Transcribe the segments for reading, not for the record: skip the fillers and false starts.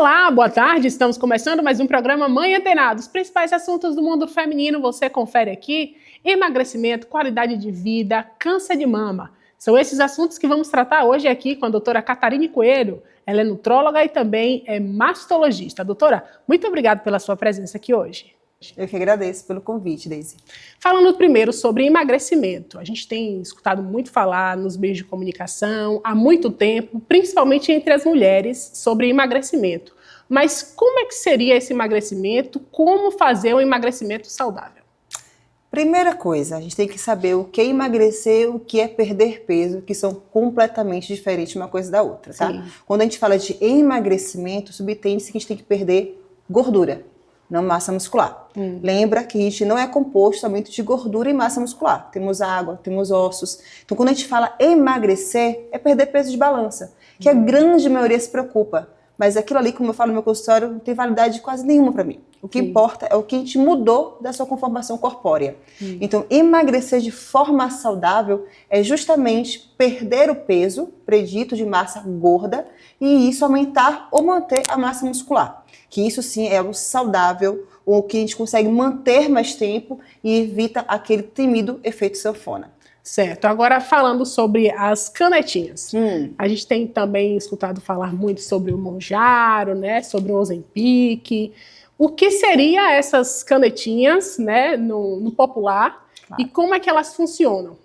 Olá, boa tarde. Estamos começando mais um programa Mãe Antenada. Os principais assuntos do mundo feminino você confere aqui: emagrecimento, qualidade de vida, câncer de mama. São esses assuntos que vamos tratar hoje aqui com a doutora Catarine Coelho. Ela é nutróloga e também é mastologista. Doutora, muito obrigada pela sua presença aqui hoje. Eu que agradeço pelo convite, Deise. Falando primeiro sobre emagrecimento, a gente tem escutado muito falar nos meios de comunicação há muito tempo, principalmente entre as mulheres, sobre emagrecimento. Mas como é que seria esse emagrecimento? Como fazer um emagrecimento saudável? Primeira coisa, a gente tem que saber o que é emagrecer, o que é perder peso, que são completamente diferentes uma coisa da outra, tá? Sim. Quando a gente fala de emagrecimento, subentende-se que a gente tem que perder gordura, não massa muscular. Lembra que a gente não é composto somente de gordura e massa muscular. Temos água, temos ossos. Então, quando a gente fala emagrecer, é perder peso de balança, que a grande maioria se preocupa. Mas aquilo ali, como eu falo no meu consultório, não tem validade quase nenhuma para mim. O que importa é o que a gente mudou da sua conformação corpórea. Então, emagrecer de forma saudável é justamente perder o peso predito de massa gorda e isso aumentar ou manter a massa muscular. Que isso sim é o saudável, o que a gente consegue manter mais tempo e evita aquele temido efeito sanfona. Certo. Agora falando sobre as canetinhas. A gente tem também escutado falar muito sobre o Mounjaro, né? Sobre o Ozempic. O que seriam essas canetinhas, né? No popular, claro. E como é que elas funcionam?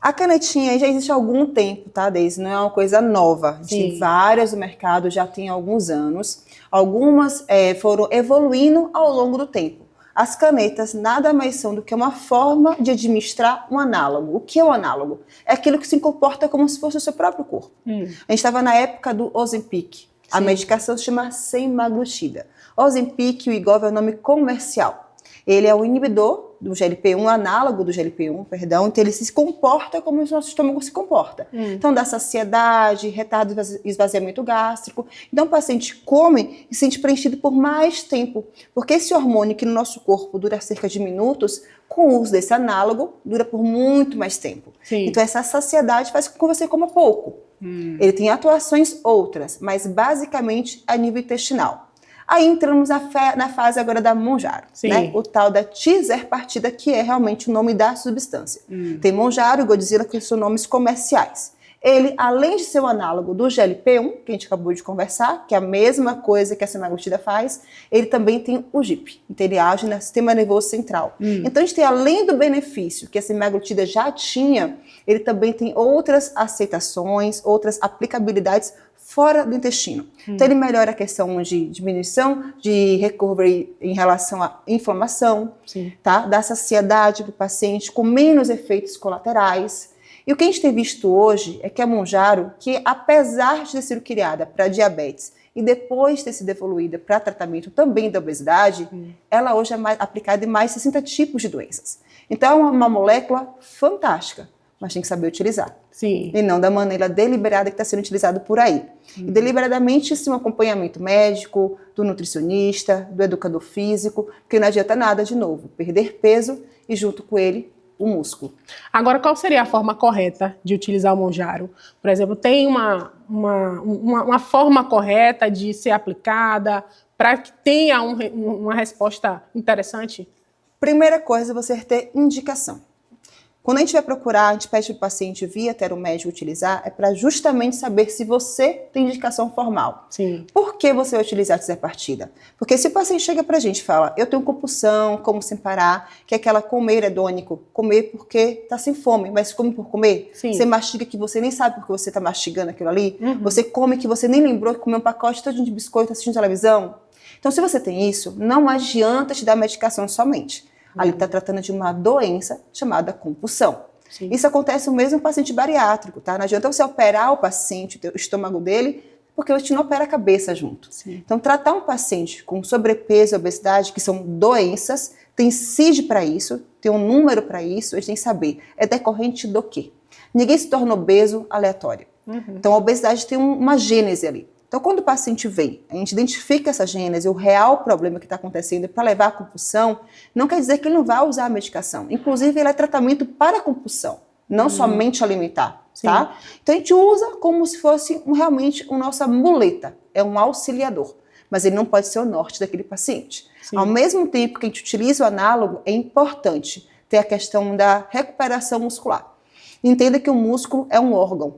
A canetinha já existe há algum tempo, tá, Deise? Não é uma coisa nova. Tem várias no mercado, já tem alguns anos. Algumas foram evoluindo ao longo do tempo. As canetas nada mais são do que uma forma de administrar um análogo. O que é um análogo? É aquilo que se comporta como se fosse o seu próprio corpo. A gente estava na época do Ozempic. A medicação se chama semaglutida. Ozempic, o Wegovy é o nome comercial. Ele é o inibidor do GLP-1, análogo do GLP-1, perdão, então ele se comporta como o nosso estômago se comporta. Então dá saciedade, retarda o esvaziamento gástrico. Então o paciente come e se sente preenchido por mais tempo, porque esse hormônio que no nosso corpo dura cerca de minutos, com o uso desse análogo, dura por muito mais tempo. Então essa saciedade faz com que você coma pouco. Ele tem atuações outras, mas basicamente a nível intestinal. Aí entramos na fase agora da Mounjaro, né? O tal da tizerpartida, que é realmente o nome da substância. Tem Mounjaro e Godzilla, que são nomes comerciais. Ele, além de ser o análogo do GLP-1, que a gente acabou de conversar, que é a mesma coisa que a semaglutida faz, ele também tem o GIP, então ele age no sistema nervoso central. Então a gente tem, além do benefício que a semaglutida já tinha, ele também tem outras aceitações, outras aplicabilidades fora do intestino. Então ele melhora a questão de diminuição de recovery em relação à inflamação, tá? Dá saciedade para o paciente com menos efeitos colaterais. E o que a gente tem visto hoje é que a Mounjaro, que apesar de ter sido criada para diabetes e depois ter sido evoluída para tratamento também da obesidade, ela hoje é aplicada em mais de 60 tipos de doenças. Então é uma molécula fantástica, mas tem que saber utilizar. E não da maneira deliberada que está sendo utilizado por aí. E deliberadamente, sim, um acompanhamento médico, do nutricionista, do educador físico, porque não adianta nada, de novo, perder peso e junto com ele, o músculo. Agora, qual seria a forma correta de utilizar o Mounjaro? Por exemplo, tem uma forma correta de ser aplicada para que tenha uma resposta interessante? Primeira coisa, você ter indicação. Quando a gente vai procurar, a gente pede para o paciente vir até o médico utilizar, é para justamente saber se você tem indicação formal. Por que você vai utilizar a tizerpartida? Porque se o paciente chega para a gente e fala, eu tenho compulsão, como sem parar, que é aquela comer hedônico, comer porque está sem fome, mas come por comer. Você mastiga que você nem sabe porque você está mastigando aquilo ali. Você come que você nem lembrou que comeu um pacote todo de biscoito assistindo televisão. Então, se você tem isso, não adianta te dar medicação somente. Ali está tratando de uma doença chamada compulsão. Isso acontece mesmo no paciente bariátrico, tá? Não adianta você operar o paciente, o estômago dele, porque a gente não opera a cabeça junto. Então, tratar um paciente com sobrepeso e obesidade, que são doenças, tem CID para isso, tem um número para isso, a gente tem que saber. É decorrente do quê? Ninguém se torna obeso aleatório. Então, a obesidade tem uma gênese ali. Então, quando o paciente vem, a gente identifica essa gênese, o real problema que está acontecendo para levar à compulsão, não quer dizer que ele não vai usar a medicação. Inclusive, ele é tratamento para a compulsão, não somente alimentar, tá? Então, a gente usa como se fosse realmente a nossa muleta, é um auxiliador. mas ele não pode ser o norte daquele paciente. Sim. Ao mesmo tempo que a gente utiliza o análogo, é importante ter a questão da recuperação muscular. Entenda que o músculo é um órgão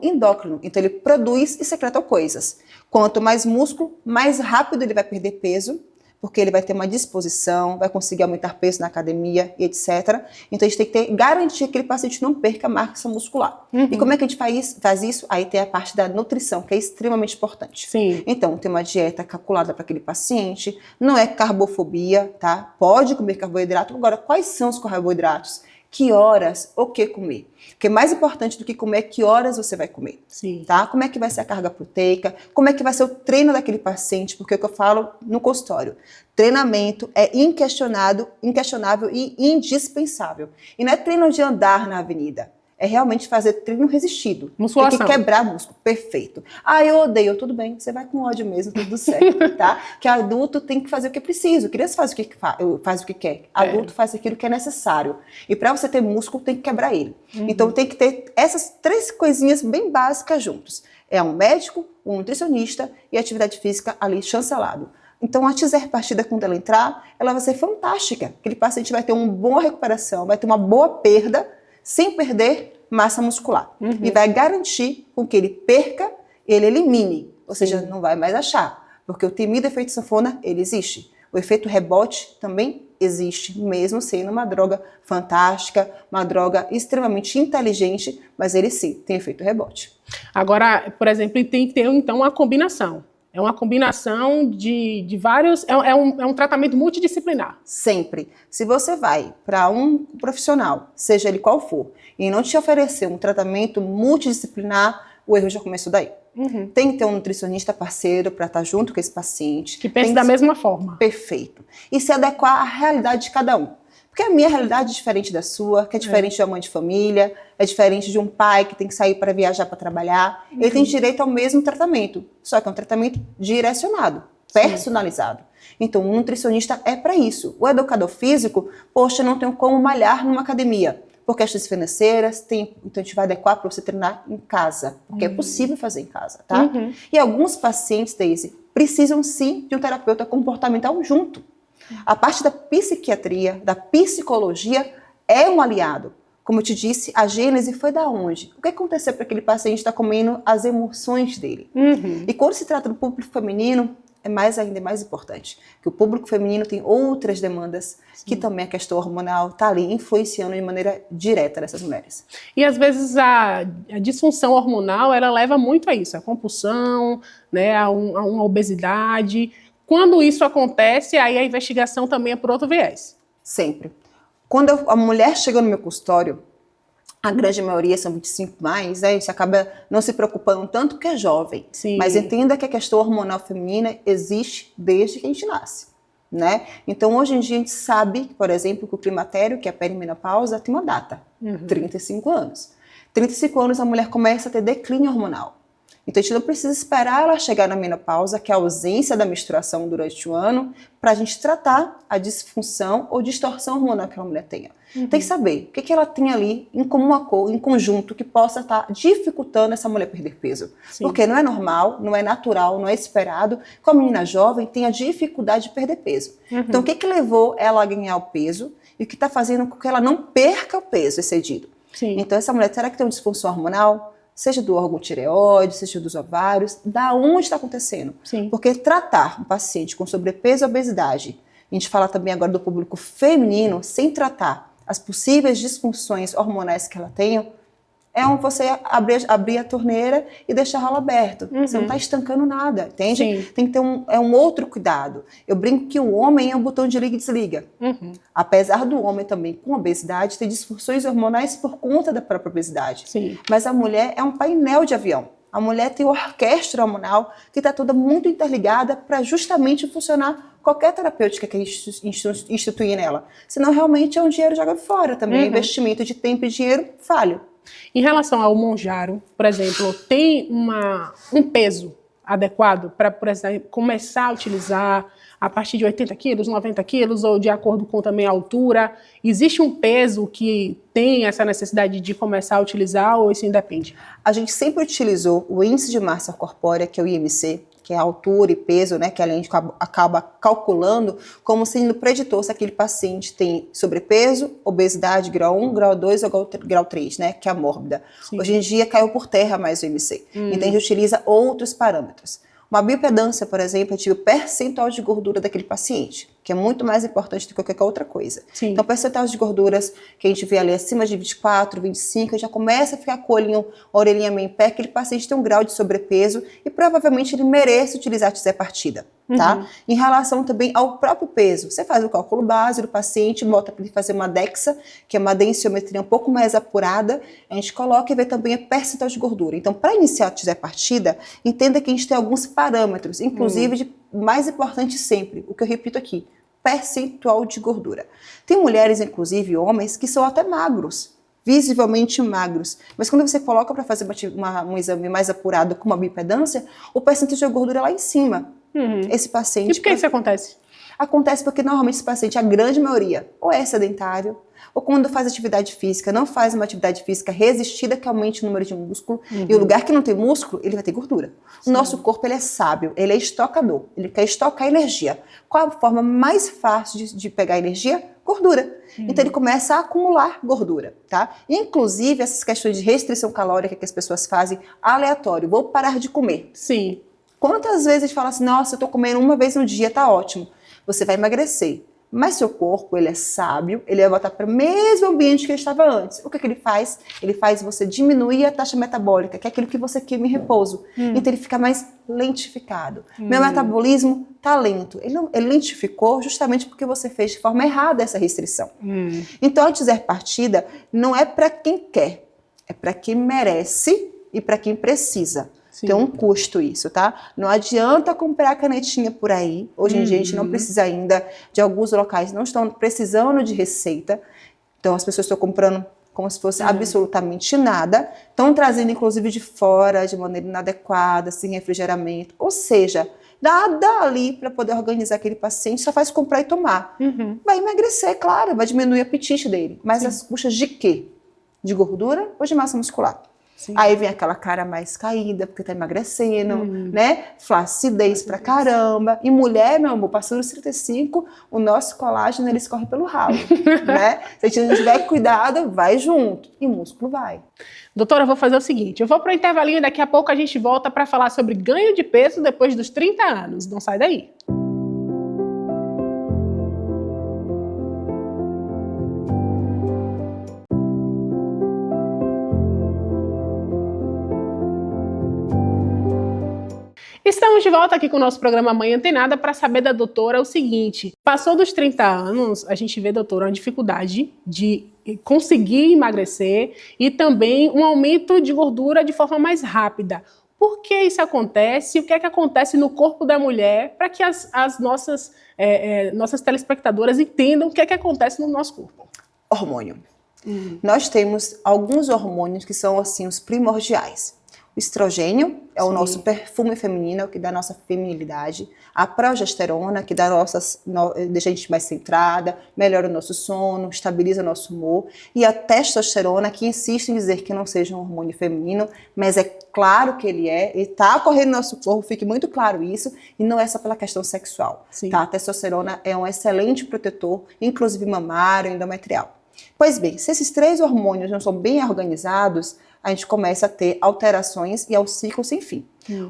endócrino, então ele produz e secreta coisas. Quanto mais músculo, mais rápido ele vai perder peso, porque ele vai ter uma disposição, vai conseguir aumentar peso na academia e etc. Então a gente tem que garantir que aquele paciente não perca massa muscular. E como é que a gente faz isso? Aí tem a parte da nutrição, que é extremamente importante. Sim. Então, tem uma dieta calculada para aquele paciente, não é carbofobia, tá? Pode comer carboidrato. Agora, quais são os carboidratos? Que horas, o que comer? Porque mais importante do que comer é que horas você vai comer. Sim. Tá? Como é que vai ser a carga proteica? Como é que vai ser o treino daquele paciente? Porque é o que eu falo no consultório. Treinamento é inquestionável e indispensável. E não é treino de andar na avenida. É realmente fazer treino resistido. Musculação. Tem que quebrar músculo. Perfeito. Ah, eu odeio. Tudo bem. Você vai com ódio mesmo, tudo certo, tá? Que adulto tem que fazer o que é preciso. Criança faz o que quer. Adulto faz aquilo que é necessário. E para você ter músculo, tem que quebrar ele. Então tem que ter essas 3 coisinhas bem básicas juntos. É um médico, um nutricionista e atividade física ali chancelado. Então, a partida, quando ela entrar, ela vai ser fantástica. Aquele paciente vai ter uma boa recuperação, vai ter uma boa perda, sem perder massa muscular. E vai garantir com que ele perca, ele elimine. Ou seja, não vai mais achar. Porque o temido efeito sanfona, ele existe. O efeito rebote também existe, mesmo sendo uma droga fantástica, uma droga extremamente inteligente, mas ele sim tem efeito rebote. Agora, por exemplo, tem que ter então uma combinação. É uma combinação de vários... É um tratamento multidisciplinar. Sempre. Se você vai para um profissional, seja ele qual for, e não te oferecer um tratamento multidisciplinar, o erro já começou daí. Tem que ter um nutricionista parceiro para estar junto com esse paciente. Que pense da mesma forma. Perfeito. E se adequar à realidade de cada um. Porque a minha realidade é diferente da sua, que é diferente de uma mãe de família, é diferente de um pai que tem que sair para viajar para trabalhar. Ele tem direito ao mesmo tratamento, só que é um tratamento direcionado, personalizado. Então, o nutricionista é para isso. O educador físico, poxa, não tenho como malhar numa academia. Por questões financeiras, então a gente vai adequar para você treinar em casa, porque é possível fazer em casa, tá? E alguns pacientes, Daisy, precisam sim de um terapeuta comportamental junto. A parte da psiquiatria, da psicologia, é um aliado. Como eu te disse, a gênese foi da onde? O que aconteceu para aquele paciente estar comendo as emoções dele? E quando se trata do público feminino, é mais importante. Que o público feminino tem outras demandas, que também a questão hormonal está ali influenciando de maneira direta nessas mulheres. E às vezes a disfunção hormonal, ela leva muito a isso, a compulsão, né, a uma obesidade. Quando isso acontece, aí a investigação também é por outro viés. Sempre. Quando a mulher chega no meu consultório, a grande maioria são 25 mais, aí você acaba não se preocupando tanto porque é jovem. Sim. Mas entenda que a questão hormonal feminina existe desde que a gente nasce, né? Então, hoje em dia, a gente sabe, por exemplo, que o climatério, que é a perimenopausa, tem uma data, 35 anos. 35 anos a mulher começa a ter declínio hormonal. Então, a gente não precisa esperar ela chegar na menopausa, que é a ausência da menstruação durante o ano, para a gente tratar a disfunção ou distorção hormonal que a mulher tenha. Tem que saber o que ela tem ali em conjunto que possa estar dificultando essa mulher perder peso. Porque não é normal, não é natural, não é esperado que a menina jovem tenha dificuldade de perder peso. Então, o que levou ela a ganhar o peso e o que está fazendo com que ela não perca o peso excedido? Então, essa mulher, será que tem uma disfunção hormonal? Seja do órgão tireoide, seja dos ovários, da onde está acontecendo. Porque tratar um paciente com sobrepeso e obesidade, a gente fala também agora do público feminino, sem tratar as possíveis disfunções hormonais que ela tem, é você abrir a torneira e deixar ela aberta. Você não está estancando nada, entende? Tem que ter um outro cuidado. Eu brinco que o homem é um botão de liga e desliga. Apesar do homem também com obesidade ter disfunções hormonais por conta da própria obesidade. Mas a mulher é um painel de avião. A mulher tem uma orquestra hormonal que está toda muito interligada para justamente funcionar qualquer terapêutica que a gente instituir nela. Senão realmente é um dinheiro jogado fora também. Investimento de tempo e dinheiro falho. Em relação ao Mounjaro, por exemplo, tem um peso adequado para, por exemplo, começar a utilizar a partir de 80 quilos, 90 quilos, ou de acordo com também a altura? Existe um peso que tem essa necessidade de começar a utilizar ou isso independe? A gente sempre utilizou o índice de massa corpórea, que é o IMC, que que é a altura e peso, né, que a gente acaba calculando como sendo preditor se aquele paciente tem sobrepeso, obesidade grau 1, grau 2 ou grau 3, né, que é a mórbida. Sim. Hoje em dia caiu por terra mais o IMC, então a gente utiliza outros parâmetros. Uma biopedância, por exemplo, é tipo o percentual de gordura daquele paciente, que é muito mais importante do que qualquer outra coisa. Sim. Então, o percentual de gorduras que a gente vê ali acima de 24, 25, já começa a ficar com o olhinho, a orelhinha meio em pé, aquele paciente tem um grau de sobrepeso e provavelmente ele merece utilizar tisapartida, tá? Em relação também ao próprio peso, você faz o cálculo base do paciente, bota para ele fazer uma DEXA, que é uma densiometria um pouco mais apurada, a gente coloca e vê também a percentual de gordura. Então, para iniciar a tisapartida, entenda que a gente tem alguns parâmetros, inclusive de mais importante sempre, o que eu repito aqui, percentual de gordura. Tem mulheres, inclusive homens, que são até magros, visivelmente magros, mas quando você coloca para fazer um exame mais apurado com uma biopedância, o percentual de gordura é lá em cima. Esse paciente... E por que isso acontece? Acontece porque normalmente esse paciente, a grande maioria, ou é sedentário, ou quando faz atividade física, não faz uma atividade física resistida que aumente o número de músculo, e o lugar que não tem músculo, ele vai ter gordura. Sim. O nosso corpo, ele é sábio, ele é estocador, ele quer estocar energia. Qual a forma mais fácil de pegar energia? Gordura. Então ele começa a acumular gordura, tá? Inclusive essas questões de restrição calórica que as pessoas fazem aleatório, vou parar de comer. Sim. Quantas vezes a gente fala assim, nossa, eu tô comendo uma vez no dia, tá ótimo. Você vai emagrecer. Mas seu corpo, ele é sábio, ele vai voltar para o mesmo ambiente que ele estava antes. O que ele faz? Ele faz você diminuir a taxa metabólica, que é aquilo que você queima em repouso. Então ele fica mais lentificado. Meu metabolismo tá lento. Ele lentificou justamente porque você fez de forma errada essa restrição. Então a tisapartida não é para quem quer, é para quem merece e para quem precisa. Sim. Tem um custo isso, tá? Não adianta comprar canetinha por aí. Hoje em dia a gente não precisa ainda, de alguns locais não estão precisando de receita. Então as pessoas estão comprando como se fosse absolutamente nada. Estão trazendo inclusive de fora, de maneira inadequada, sem refrigeramento. Ou seja, nada ali para poder organizar aquele paciente, só faz comprar e tomar. Vai emagrecer, claro, vai diminuir o apetite dele. Mas as custas de quê? De gordura ou de massa muscular? Sim. Aí vem aquela cara mais caída, porque tá emagrecendo, né? Flacidez pra caramba. E mulher, meu amor, passando os 35, o nosso colágeno, ele escorre pelo ralo, né? Se a gente não tiver cuidado, vai junto. E o músculo vai. Doutora, eu vou fazer o seguinte, eu vou pro intervalinho e daqui a pouco a gente volta para falar sobre ganho de peso depois dos 30 anos. Não sai daí. Estamos de volta aqui com o nosso programa Mãe Antenada para saber da doutora o seguinte. Passou dos 30 anos, a gente vê, doutora, uma dificuldade de conseguir emagrecer e também um aumento de gordura de forma mais rápida. Por que isso acontece? O que é que acontece no corpo da mulher para que as nossas telespectadoras entendam o que é que acontece no nosso corpo? Hormônio. Nós temos alguns hormônios que são assim os primordiais. O estrogênio é o nosso perfume feminino, é o que dá a nossa feminilidade. A progesterona, que deixa a gente mais centrada, melhora o nosso sono, estabiliza o nosso humor. E a testosterona, que insiste em dizer que não seja um hormônio feminino, mas é claro que ele está correndo no nosso corpo, fique muito claro isso, e não é só pela questão sexual. Tá? A testosterona é um excelente protetor, inclusive mamário, endometrial. Pois bem, se esses 3 hormônios não são bem organizados, a gente começa a ter alterações e é o ciclo sem fim.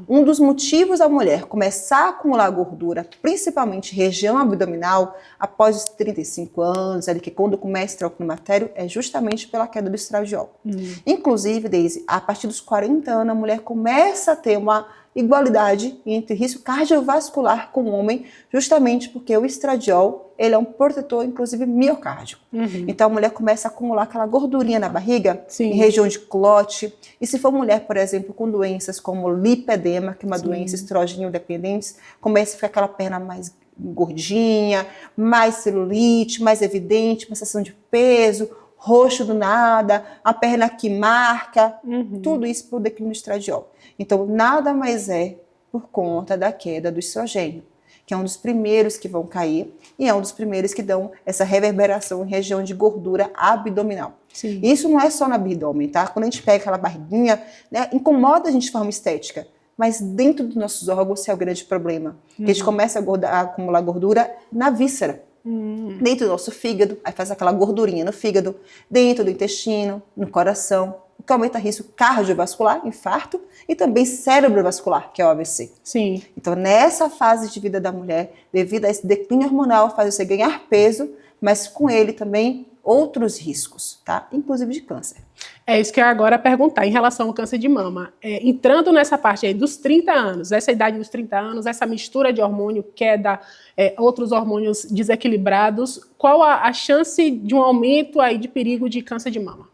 Um dos motivos da mulher começar a acumular gordura, principalmente região abdominal, após os 35 anos, que quando começa a entrar o climatério, é justamente pela queda do estradiol. Inclusive, Deise, a partir dos 40 anos, a mulher começa a ter uma igualdade entre risco cardiovascular com o homem, justamente porque o estradiol, ele é um protetor, inclusive, miocárdico. Então, a mulher começa a acumular aquela gordurinha na barriga, em região de culote. E se for mulher, por exemplo, com doenças como lipedema, que é uma doença estrogênio dependente, começa a ficar aquela perna mais gordinha, mais celulite, mais evidente, uma sensação de peso, roxo do nada, a perna que marca, tudo isso por declínio do estradiol. Então, nada mais é por conta da queda do estrogênio, que é um dos primeiros que vão cair e é um dos primeiros que dão essa reverberação em região de gordura abdominal. Isso não é só no abdômen, tá? Quando a gente pega aquela barriguinha, né, incomoda a gente de forma estética, mas dentro dos nossos órgãos é o grande problema. Que a gente começa a acumular gordura na víscera. Dentro do nosso fígado, aí faz aquela gordurinha no fígado, dentro do intestino, no coração, o que aumenta risco cardiovascular, infarto, e também cerebrovascular, que é o AVC. Sim. Então, nessa fase de vida da mulher, devido a esse declínio hormonal, faz você ganhar peso, mas com ele também outros riscos, tá? Inclusive de câncer. É isso que eu agora ia perguntar em relação ao câncer de mama. Entrando nessa parte aí dos 30 anos, essa idade dos 30 anos, essa mistura de hormônio, queda, outros hormônios desequilibrados, qual a chance de um aumento aí de perigo de câncer de mama?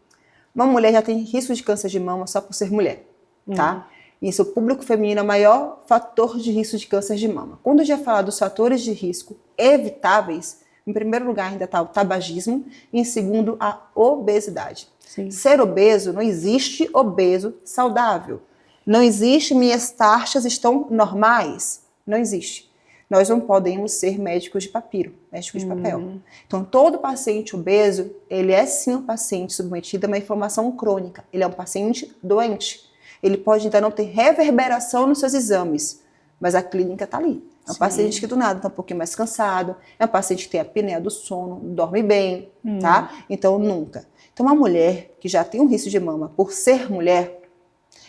Uma mulher já tem risco de câncer de mama só por ser mulher, tá? Isso, o público feminino é o maior fator de risco de câncer de mama. Quando eu já falar dos fatores de risco evitáveis, em primeiro lugar ainda está o tabagismo e em segundo a obesidade. Sim. Ser obeso, não existe obeso saudável. Não existe minhas taxas estão normais. Não existe. Nós não podemos ser médicos de papiro, médicos de papel. Então, todo paciente obeso, ele é sim um paciente submetido a uma inflamação crônica. Ele é um paciente doente. Ele pode ainda não ter reverberação nos seus exames, mas a clínica está ali. É um paciente que do nada está um pouquinho mais cansado, é um paciente que tem a apneia do sono, dorme bem, tá? Então, nunca. Então, uma mulher que já tem um risco de mama por ser mulher,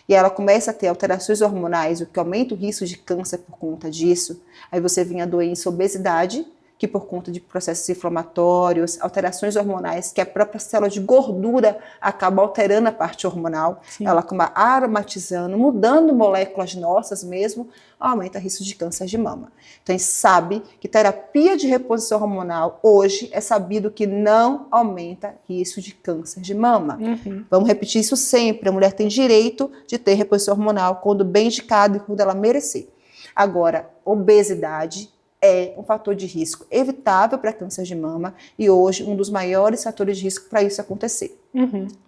e ela começa a ter alterações hormonais, o que aumenta o risco de câncer por conta disso, aí você vem a doença obesidade, que por conta de processos inflamatórios, alterações hormonais, que a própria célula de gordura acaba alterando a parte hormonal, Sim. ela acaba aromatizando, mudando moléculas nossas mesmo, aumenta o risco de câncer de mama. Então a gente sabe que terapia de reposição hormonal hoje é sabido que não aumenta risco de câncer de mama. Vamos repetir isso sempre, a mulher tem direito de ter reposição hormonal quando bem indicado e quando ela merecer. Agora, obesidade é um fator de risco evitável para câncer de mama e hoje um dos maiores fatores de risco para isso acontecer.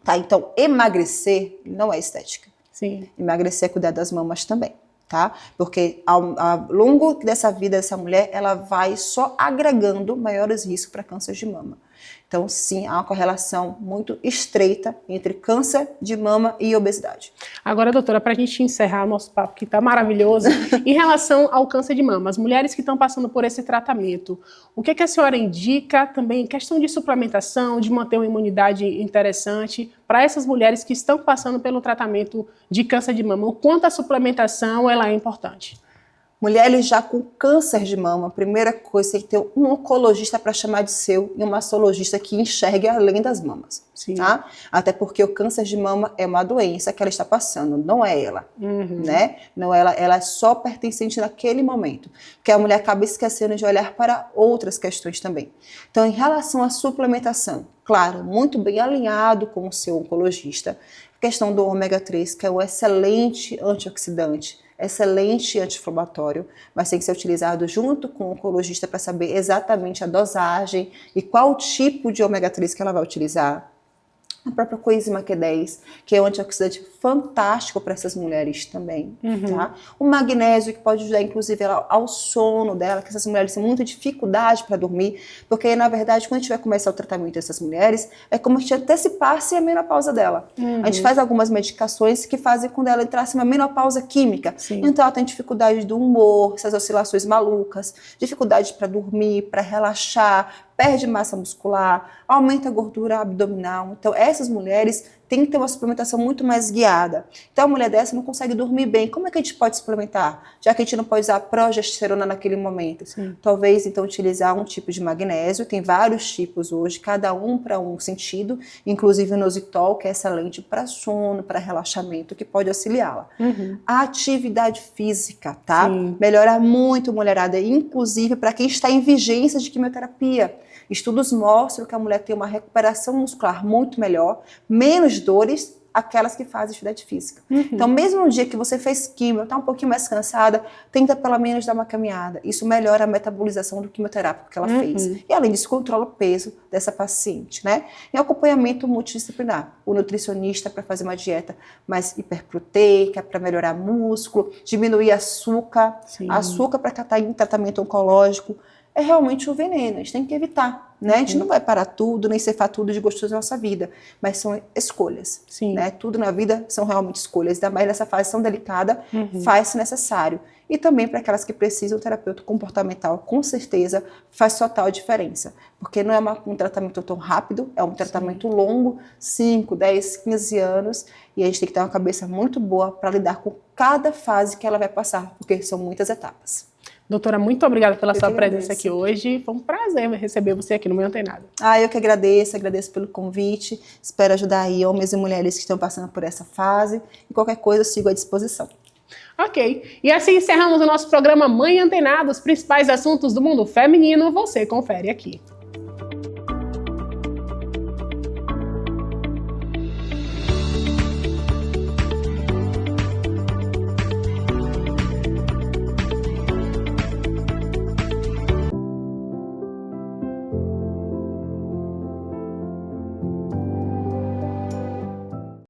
Tá? Então, emagrecer não é estética. Sim. Emagrecer é cuidar das mamas também, tá? Porque ao longo dessa vida dessa mulher, ela vai só agregando maiores riscos para câncer de mama. Então, sim, há uma correlação muito estreita entre câncer de mama e obesidade. Agora, doutora, para a gente encerrar o nosso papo, que está maravilhoso, em relação ao câncer de mama, as mulheres que estão passando por esse tratamento, o que a senhora indica também em questão de suplementação, de manter uma imunidade interessante para essas mulheres que estão passando pelo tratamento de câncer de mama? O quanto a suplementação ela é importante? Mulheres já com câncer de mama, a primeira coisa é ter um oncologista para chamar de seu e um mastologista que enxergue além das mamas. Sim. Tá? Até porque o câncer de mama é uma doença que ela está passando, não é ela. Né? Não, ela é só pertencente naquele momento. Porque a mulher acaba esquecendo de olhar para outras questões também. Então, em relação à suplementação, claro, muito bem alinhado com o seu oncologista, a questão do ômega 3, que é um excelente antioxidante, excelente anti-inflamatório, mas tem que ser utilizado junto com o oncologista para saber exatamente a dosagem e qual tipo de ômega 3 que ela vai utilizar. A própria coenzima Q10, que é um antioxidante fantástico para essas mulheres também, tá? O magnésio, que pode ajudar, inclusive, ela, ao sono dela, que essas mulheres têm muita dificuldade para dormir, porque, na verdade, quando a gente vai começar o tratamento dessas mulheres, é como se antecipasse a menopausa dela. A gente faz algumas medicações que fazem com ela entrasse uma menopausa química. Sim. Então, ela tem dificuldade do humor, essas oscilações malucas, dificuldade para dormir, para relaxar, perde massa muscular, aumenta a gordura abdominal. Então, essas mulheres têm que ter uma suplementação muito mais guiada. Então, a mulher dessa não consegue dormir bem. Como é que a gente pode suplementar? Já que a gente não pode usar progesterona naquele momento. Sim. Talvez, então, utilizar um tipo de magnésio. Tem vários tipos hoje, cada um para um sentido. Inclusive o inositol, que é excelente para sono, para relaxamento, que pode auxiliá-la. A atividade física, tá? Sim. Melhora muito, mulherada, inclusive para quem está em vigência de quimioterapia. Estudos mostram que a mulher tem uma recuperação muscular muito melhor, menos dores, aquelas que fazem atividade física. Então, mesmo no dia que você fez quimio, está um pouquinho mais cansada, tenta pelo menos dar uma caminhada. Isso melhora a metabolização do quimioterápico que ela fez. E, além disso, controla o peso dessa paciente, né? E acompanhamento multidisciplinar. O nutricionista para fazer uma dieta mais hiperproteica, para melhorar músculo, diminuir açúcar. Sim. Açúcar para tratar em tratamento oncológico. é realmente um veneno, a gente tem que evitar, né? A gente não vai parar tudo, nem ceifar tudo de gostoso na nossa vida, mas são escolhas, né? Tudo na vida são realmente escolhas, ainda mais nessa fase tão delicada, faz-se necessário. E também para aquelas que precisam, o terapeuta comportamental, com certeza, faz total diferença, porque não é um tratamento tão rápido, é um tratamento longo, 5, 10, 15 anos, e a gente tem que ter uma cabeça muito boa para lidar com cada fase que ela vai passar, porque são muitas etapas. Doutora, muito obrigada pela sua presença aqui hoje. Foi um prazer receber você aqui no Mãe Antenada. Eu que agradeço pelo convite. Espero ajudar aí homens e mulheres que estão passando por essa fase. E qualquer coisa eu sigo à disposição. Ok. E assim encerramos o nosso programa Mãe Antenada. Os principais assuntos do mundo feminino você confere aqui.